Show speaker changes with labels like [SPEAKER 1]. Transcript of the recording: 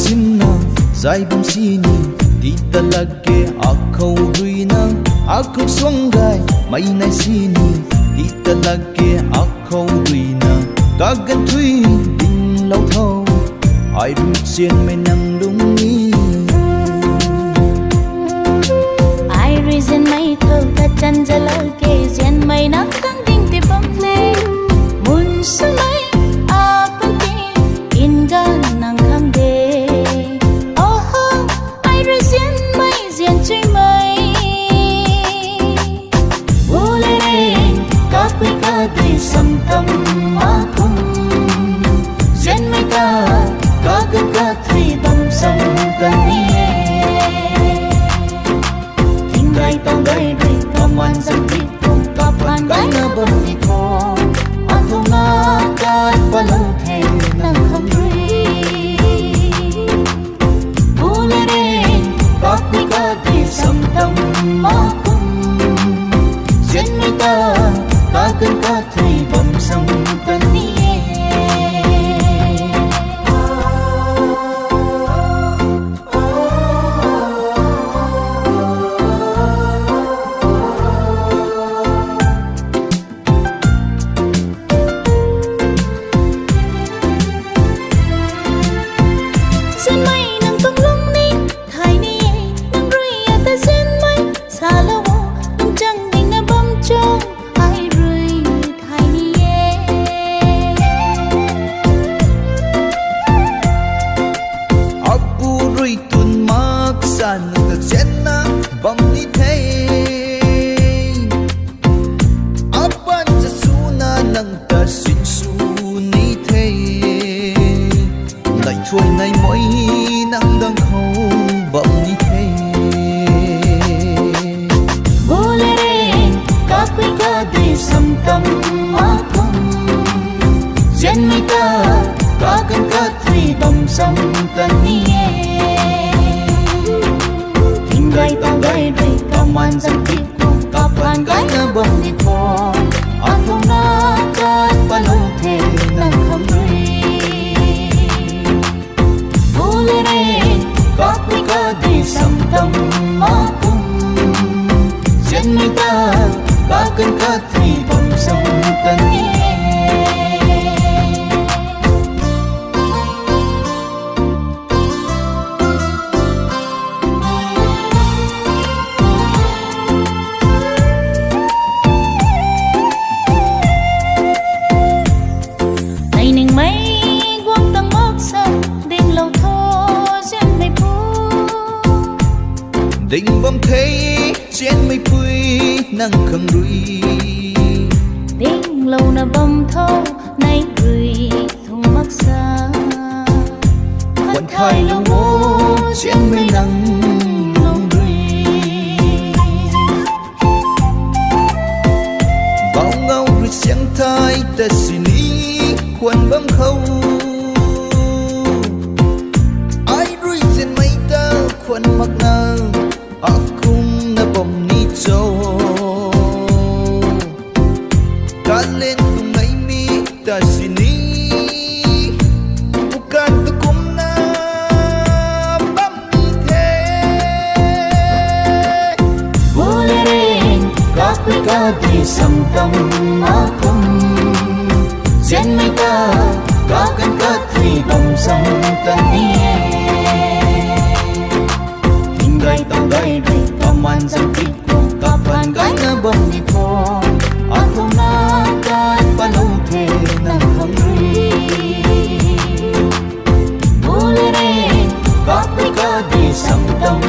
[SPEAKER 1] simna zai bum sini ti talage akhau ruina akhau swangai mai nai sini ti talage akhau ruina kagan thui ding lau thau ai ru chen mai nang dung ni
[SPEAKER 2] ai ru chen mai thau ta chan jala ke chen mai nang kang ding ti bam le mun sunai apan ti in gan nang kham de oh ho ai ru chen mai chen chui mai bole re ka pi ka ti sam tam ma kum chen mai ta ka ka thi bam sam ta ni gai tang gai ri kaman sang ti kum ka pan gai na bom ni ko athong na ka palu the nang kham ri bule re ka pi ka ti sam tam ma kum chen mi ta ka thi bom sam ta ni
[SPEAKER 1] bam ni thei apan cha suna nang ta sin su ni thei lai thui nai moi nang dang khâu bam ni thei
[SPEAKER 2] bole re ka pi ka di sam tam ma kum chen mi ta ka thi bam sam ta ni gai tang gai ri kaman sang ti kum ka pan gai na bom ni ko athong na ka palu the nang kham ri bole re ka pi ka di sam tam ma kum chen mi ta ka thi bom sam ta ni
[SPEAKER 1] ding bom thấy chen mai pui nang khang rui
[SPEAKER 2] ding lâu na bom thâu nay rui thung mắc xa
[SPEAKER 1] quan khai lâu mô chen mai nang long rui bao ngau rui xiang thai ta sini quan bom khâu ai rui chen mai ta quan mắc na akung na bom ni cho ka lên tung ngay mi ta sini bukan tu kum na bom ni the
[SPEAKER 2] bole re ka pi ka di sam tam ma kum chen mai ta ka thi bom sam ta ni gai tang gai ri kaman sang ti kum ka pan gai na bom ni ko athong na ka palu the nang kham ri bole re ka pi ka di sam tam